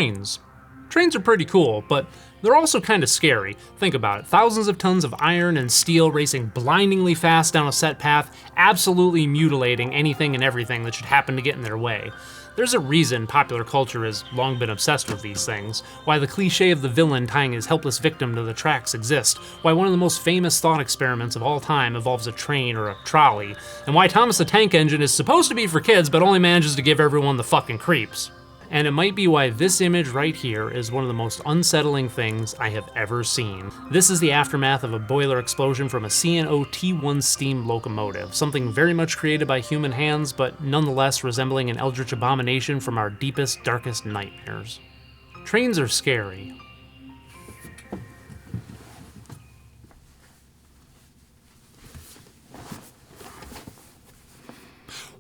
trains. Trains are pretty cool, but they're also kind of scary. Think about it, thousands of tons of iron and steel racing blindingly fast down a set path, absolutely mutilating anything and everything that should happen to get in their way. There's a reason popular culture has long been obsessed with these things, why the cliche of the villain tying his helpless victim to the tracks exists, why one of the most famous thought experiments of all time involves a train or a trolley, and why Thomas the Tank Engine is supposed to be for kids but only manages to give everyone the fucking creeps. And it might be why this image right here is one of the most unsettling things I have ever seen. This is the aftermath of a boiler explosion from a C&O T1 steam locomotive, something very much created by human hands, but nonetheless resembling an eldritch abomination from our deepest, darkest nightmares. Trains are scary.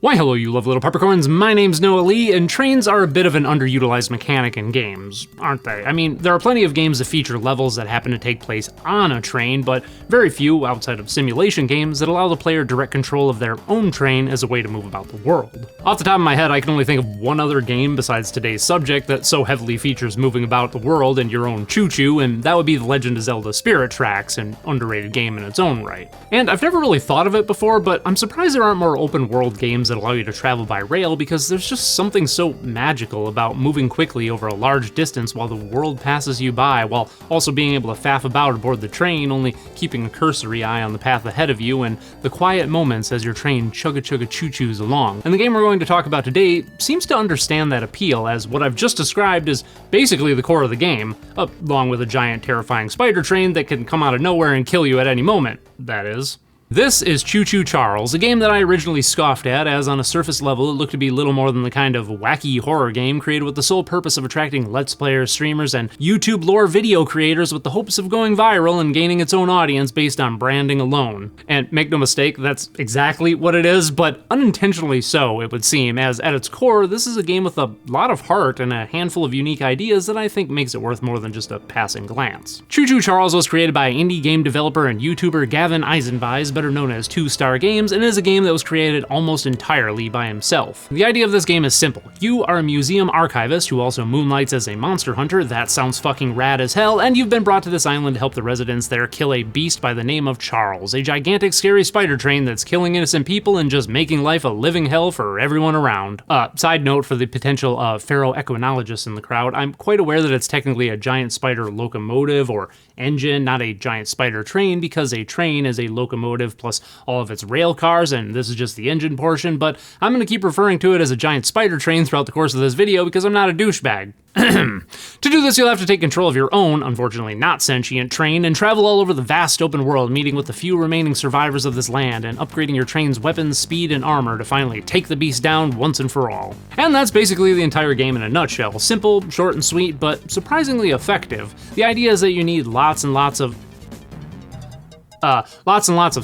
Why hello you lovely little peppercorns, my name's Noah Lee, and trains are a bit of an underutilized mechanic in games, aren't they? I mean, there are plenty of games that feature levels that happen to take place on a train, but very few, outside of simulation games, that allow the player direct control of their own train as a way to move about the world. Off the top of my head, I can only think of one other game besides today's subject that so heavily features moving about the world in your own choo-choo, and that would be The Legend of Zelda Spirit Tracks, an underrated game in its own right. And I've never really thought of it before, but I'm surprised there aren't more open world games that allow you to travel by rail, because there's just something so magical about moving quickly over a large distance while the world passes you by, while also being able to faff about aboard the train, only keeping a cursory eye on the path ahead of you and the quiet moments as your train chugga-chugga-choo-choos along. And the game we're going to talk about today seems to understand that appeal, as what I've just described is basically the core of the game, along with a giant terrifying spider train that can come out of nowhere and kill you at any moment, that is. This is Choo-Choo Charles, a game that I originally scoffed at, as on a surface level it looked to be little more than the kind of wacky horror game created with the sole purpose of attracting Let's Players, streamers, and YouTube lore video creators with the hopes of going viral and gaining its own audience based on branding alone. And make no mistake, that's exactly what it is, but unintentionally so, it would seem, as at its core, this is a game with a lot of heart and a handful of unique ideas that I think makes it worth more than just a passing glance. Choo-Choo Charles was created by indie game developer and YouTuber Gavin Eisenbeiz, better known as 2-Star Games, and is a game that was created almost entirely by himself. The idea of this game is simple. You are a museum archivist who also moonlights as a monster hunter, that sounds fucking rad as hell, and you've been brought to this island to help the residents there kill a beast by the name of Charles, a gigantic scary spider train that's killing innocent people and just making life a living hell for everyone around. Side note for the potential ferroequinologists in the crowd, I'm quite aware that it's technically a giant spider locomotive or engine, not a giant spider train, because a train is a locomotive plus all of its rail cars, and this is just the engine portion, but I'm gonna keep referring to it as a giant spider train throughout the course of this video because I'm not a douchebag. To do this, you'll have to take control of your own, unfortunately not sentient, train and travel all over the vast open world, meeting with the few remaining survivors of this land and upgrading your train's weapons, speed, and armor to finally take the beast down once and for all. And that's basically the entire game in a nutshell. Simple, short and sweet, but surprisingly effective. The idea is that you need lots and lots of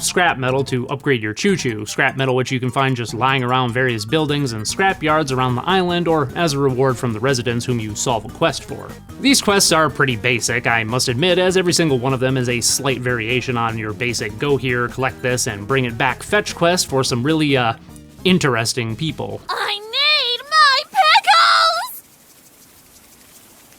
scrap metal to upgrade your choo-choo, scrap metal which you can find just lying around various buildings and scrap yards around the island, or as a reward from the residents whom you solve a quest for. These quests are pretty basic, I must admit, as every single one of them is a slight variation on your basic go here, collect this, and bring it back fetch quest for some really, interesting people. I need my pickles!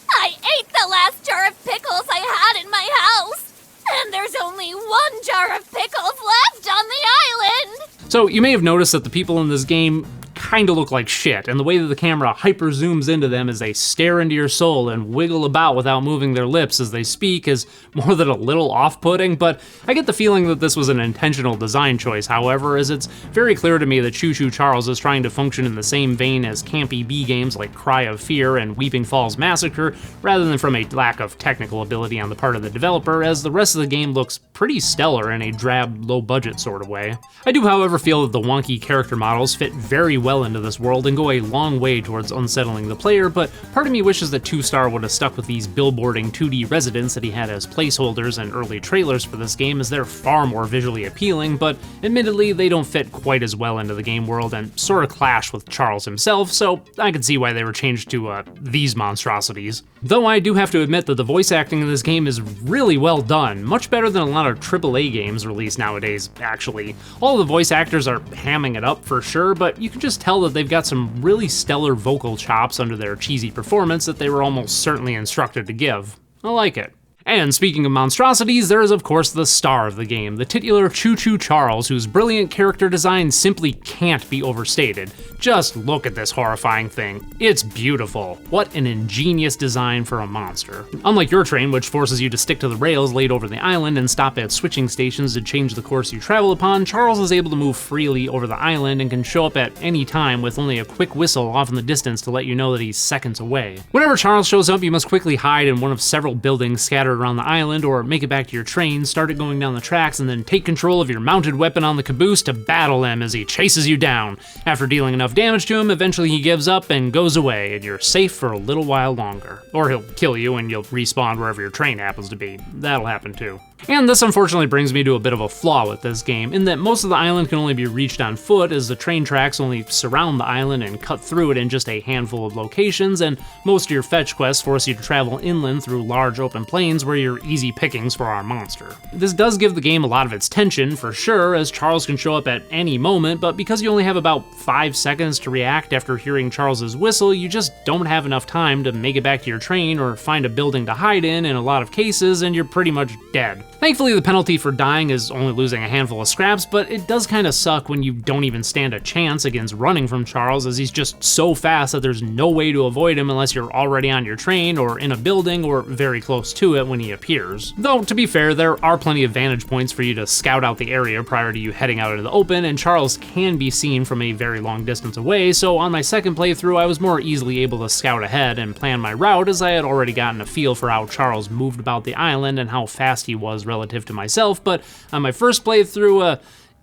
I ate the last jar of pickles I had in my house! And there's only one jar of pickles left on the island! So you may have noticed that the people in this game kinda look like shit, and the way that the camera hyper zooms into them as they stare into your soul and wiggle about without moving their lips as they speak is more than a little off-putting, but I get the feeling that this was an intentional design choice, however, as it's very clear to me that Choo-Choo Charles is trying to function in the same vein as campy B games like Cry of Fear and Weeping Falls Massacre, rather than from a lack of technical ability on the part of the developer, as the rest of the game looks pretty stellar in a drab, low-budget sort of way. I do, however, feel that the wonky character models fit very well into this world and go a long way towards unsettling the player, but part of me wishes that 2-Star would have stuck with these billboarding 2D residents that he had as placeholders and early trailers for this game, as they're far more visually appealing, but admittedly they don't fit quite as well into the game world and sort of clash with Charles himself, so I can see why they were changed to these monstrosities. Though I do have to admit that the voice acting in this game is really well done, much better than a lot of AAA games released nowadays, actually. All the voice actors are hamming it up for sure, but you can just tell tell that they've got some really stellar vocal chops under their cheesy performance that they were almost certainly instructed to give. I like it. And speaking of monstrosities, there is of course the star of the game, the titular Choo-Choo Charles, whose brilliant character design simply can't be overstated. Just look at this horrifying thing. It's beautiful. What an ingenious design for a monster. Unlike your train, which forces you to stick to the rails laid over the island and stop at switching stations to change the course you travel upon, Charles is able to move freely over the island and can show up at any time with only a quick whistle off in the distance to let you know that he's seconds away. Whenever Charles shows up, you must quickly hide in one of several buildings scattered around the island, or make it back to your train, start it going down the tracks, and then take control of your mounted weapon on the caboose to battle him as he chases you down. After dealing enough damage to him, eventually he gives up and goes away, and you're safe for a little while longer. Or he'll kill you and you'll respawn wherever your train happens to be. That'll happen too. And this unfortunately brings me to a bit of a flaw with this game, in that most of the island can only be reached on foot, as the train tracks only surround the island and cut through it in just a handful of locations, and most of your fetch quests force you to travel inland through large open plains where you're easy pickings for our monster. This does give the game a lot of its tension, for sure, as Charles can show up at any moment, but because you only have about 5 seconds to react after hearing Charles's whistle, you just don't have enough time to make it back to your train or find a building to hide in a lot of cases, and you're pretty much dead. Thankfully, the penalty for dying is only losing a handful of scraps, but it does kinda suck when you don't even stand a chance against running from Charles, as he's just so fast that there's no way to avoid him unless you're already on your train or in a building or very close to it when he appears. Though, to be fair, there are plenty of vantage points for you to scout out the area prior to you heading out into the open, and Charles can be seen from a very long distance away, so on my second playthrough I was more easily able to scout ahead and plan my route, as I had already gotten a feel for how Charles moved about the island and how fast he was relative to myself. But on my first playthrough,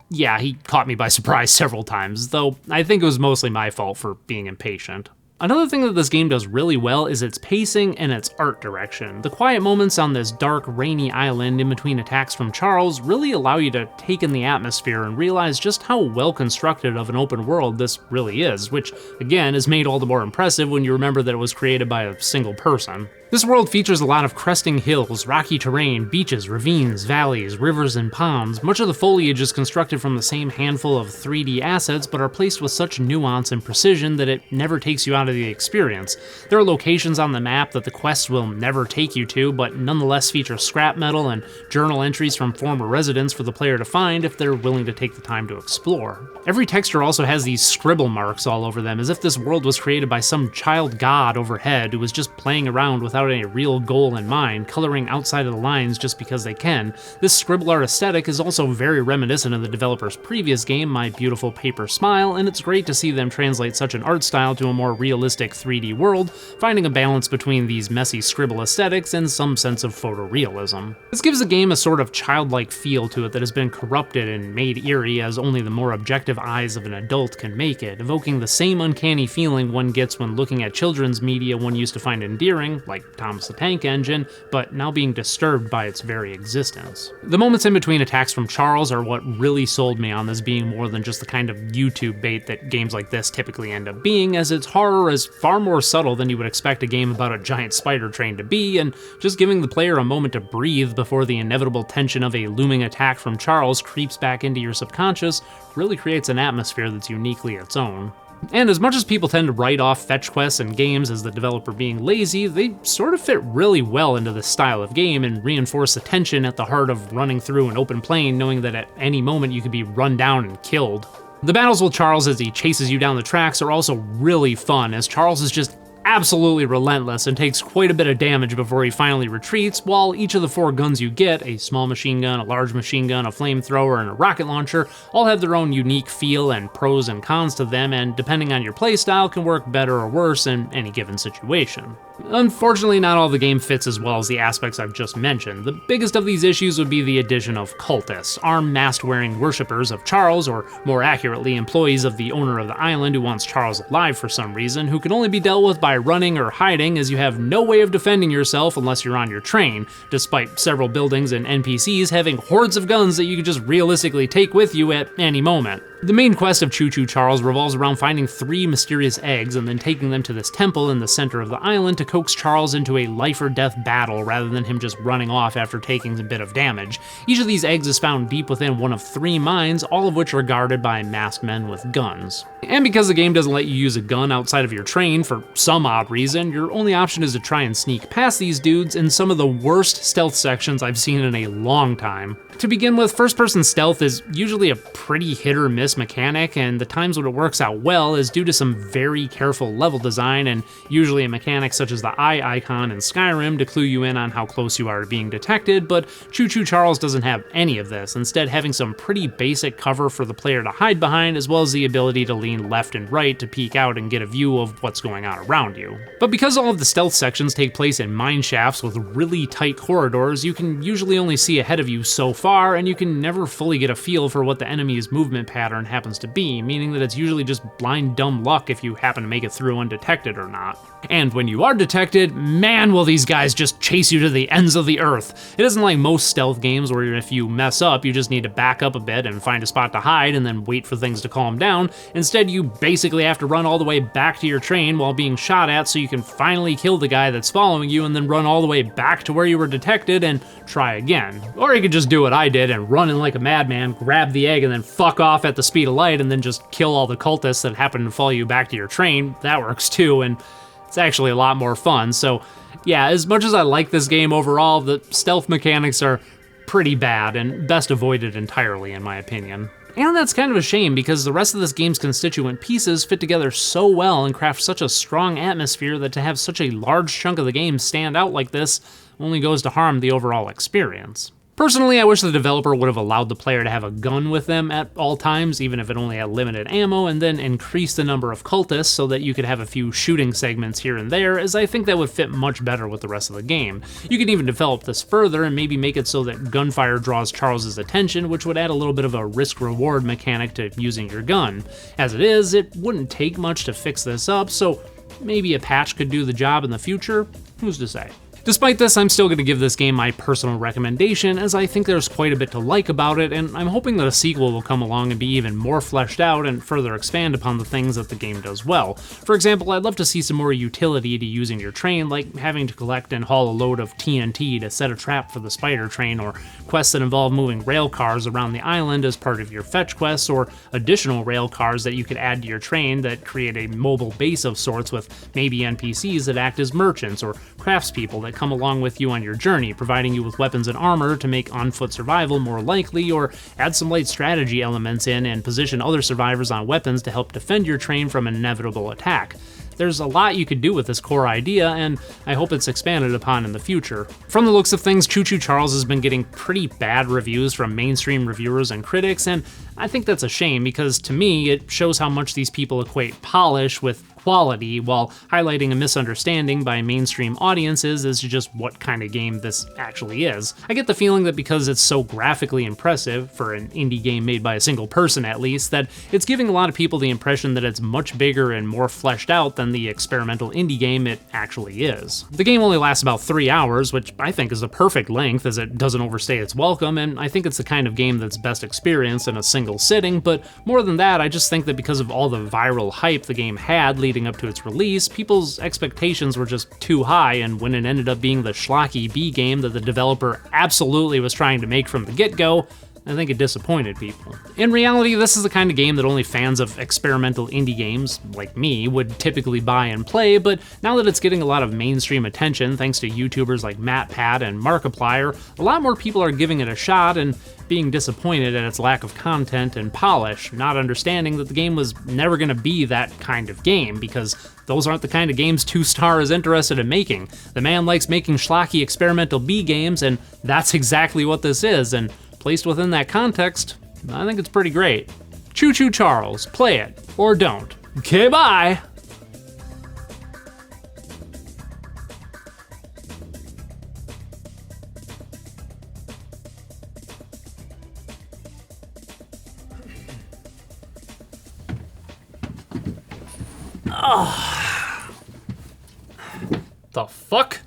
yeah, he caught me by surprise several times, though I think it was mostly my fault for being impatient. Another thing that this game does really well is its pacing and its art direction. The quiet moments on this dark, rainy island in between attacks from Charles really allow you to take in the atmosphere and realize just how well constructed of an open world this really is, which again is made all the more impressive when you remember that it was created by a single person. This world features a lot of cresting hills, rocky terrain, beaches, ravines, valleys, rivers, and ponds. Much of the foliage is constructed from the same handful of 3D assets, but are placed with such nuance and precision that it never takes you out of the experience. There are locations on the map that the quests will never take you to, but nonetheless feature scrap metal and journal entries from former residents for the player to find if they're willing to take the time to explore. Every texture also has these scribble marks all over them, as if this world was created by some child god overhead who was just playing around without any real goal in mind, coloring outside of the lines just because they can. This scribble art aesthetic is also very reminiscent of the developer's previous game, My Beautiful Paper Smile, and it's great to see them translate such an art style to a more realistic 3D world, finding a balance between these messy scribble aesthetics and some sense of photorealism. This gives the game a sort of childlike feel to it that has been corrupted and made eerie as only the more objective eyes of an adult can make it, evoking the same uncanny feeling one gets when looking at children's media one used to find endearing, like Thomas the Tank Engine, but now being disturbed by its very existence. The moments in between attacks from Charles are what really sold me on this being more than just the kind of YouTube bait that games like this typically end up being, as its horror is far more subtle than you would expect a game about a giant spider train to be, and just giving the player a moment to breathe before the inevitable tension of a looming attack from Charles creeps back into your subconscious really creates an atmosphere that's uniquely its own. And as much as people tend to write off fetch quests and games as the developer being lazy, they sort of fit really well into this style of game and reinforce the tension at the heart of running through an open plain knowing that at any moment you could be run down and killed. The battles with Charles as he chases you down the tracks are also really fun, as Charles is just absolutely relentless and takes quite a bit of damage before he finally retreats, while each of the 4 guns you get, a small machine gun, a large machine gun, a flamethrower, and a rocket launcher, all have their own unique feel and pros and cons to them, and depending on your playstyle can work better or worse in any given situation. Unfortunately, not all the game fits as well as the aspects I've just mentioned. The biggest of these issues would be the addition of cultists, armed mask-wearing worshippers of Charles, or more accurately, employees of the owner of the island who wants Charles alive for some reason, who can only be dealt with by running or hiding, as you have no way of defending yourself unless you're on your train, despite several buildings and NPCs having hordes of guns that you could just realistically take with you at any moment. The main quest of Choo-Choo Charles revolves around finding 3 mysterious eggs and then taking them to this temple in the center of the island to coax Charles into a life or death battle rather than him just running off after taking a bit of damage. Each of these eggs is found deep within one of 3 mines, all of which are guarded by masked men with guns. And because the game doesn't let you use a gun outside of your train for some odd reason, your only option is to try and sneak past these dudes in some of the worst stealth sections I've seen in a long time. To begin with, first-person stealth is usually a pretty hit-or-miss mechanic, and the times when it works out well is due to some very careful level design and usually a mechanic such as the eye icon in Skyrim to clue you in on how close you are to being detected, but Choo-Choo Charles doesn't have any of this, instead having some pretty basic cover for the player to hide behind, as well as the ability to lean left and right to peek out and get a view of what's going on around you. But because all of the stealth sections take place in mine shafts with really tight corridors, you can usually only see ahead of you so far, and you can never fully get a feel for what the enemy's movement pattern happens to be, meaning that it's usually just blind dumb luck if you happen to make it through undetected or not. And when you are detected, man, will these guys just chase you to the ends of the earth. It isn't like most stealth games where if you mess up, you just need to back up a bit and find a spot to hide and then wait for things to calm down. Instead, you basically have to run all the way back to your train while being shot at so you can finally kill the guy that's following you and then run all the way back to where you were detected and try again. Or you could just do what I did and run in like a madman, grab the egg and then fuck off at the speed of light and then just kill all the cultists that happen to follow you back to your train. That works too, and it's actually a lot more fun. So yeah, as much as I like this game overall, the stealth mechanics are pretty bad and best avoided entirely in my opinion. And that's kind of a shame because the rest of this game's constituent pieces fit together so well and craft such a strong atmosphere that to have such a large chunk of the game stand out like this only goes to harm the overall experience. Personally, I wish the developer would have allowed the player to have a gun with them at all times, even if it only had limited ammo, and then increase the number of cultists so that you could have a few shooting segments here and there, as I think that would fit much better with the rest of the game. You could even develop this further and maybe make it so that gunfire draws Charles's attention, which would add a little bit of a risk-reward mechanic to using your gun. As it is, it wouldn't take much to fix this up, so maybe a patch could do the job in the future, who's to say? Despite this, I'm still going to give this game my personal recommendation, as I think there's quite a bit to like about it, and I'm hoping that a sequel will come along and be even more fleshed out and further expand upon the things that the game does well. For example, I'd love to see some more utility to using your train, like having to collect and haul a load of TNT to set a trap for the spider train, or quests that involve moving rail cars around the island as part of your fetch quests, or additional rail cars that you could add to your train that create a mobile base of sorts with maybe NPCs that act as merchants or craftspeople that come along with you on your journey, providing you with weapons and armor to make on-foot survival more likely, or add some light strategy elements in and position other survivors on weapons to help defend your train from an inevitable attack. There's a lot you could do with this core idea, and I hope it's expanded upon in the future. From the looks of things, Choo-Choo Charles has been getting pretty bad reviews from mainstream reviewers and critics, and I think that's a shame because to me, it shows how much these people equate polish with quality while highlighting a misunderstanding by mainstream audiences as to just what kind of game this actually is. I get the feeling that because it's so graphically impressive, for an indie game made by a single person at least, that it's giving a lot of people the impression that it's much bigger and more fleshed out than the experimental indie game it actually is. The game only lasts about 3 hours, which I think is the perfect length as it doesn't overstay its welcome, and I think it's the kind of game that's best experienced in a single sitting, but more than that, I just think that because of all the viral hype the game had leading up to its release, people's expectations were just too high, and when it ended up being the schlocky B game that the developer absolutely was trying to make from the get-go, I think it disappointed people. In reality, this is the kind of game that only fans of experimental indie games, like me, would typically buy and play, but now that it's getting a lot of mainstream attention thanks to YouTubers like MatPat and Markiplier, a lot more people are giving it a shot and being disappointed at its lack of content and polish, not understanding that the game was never going to be that kind of game, because those aren't the kind of games 2Star is interested in making. The man likes making schlocky experimental B games, and that's exactly what this is, and placed within that context, I think it's pretty great. Choo-Choo Charles, play it, or don't. Okay, bye! The fuck?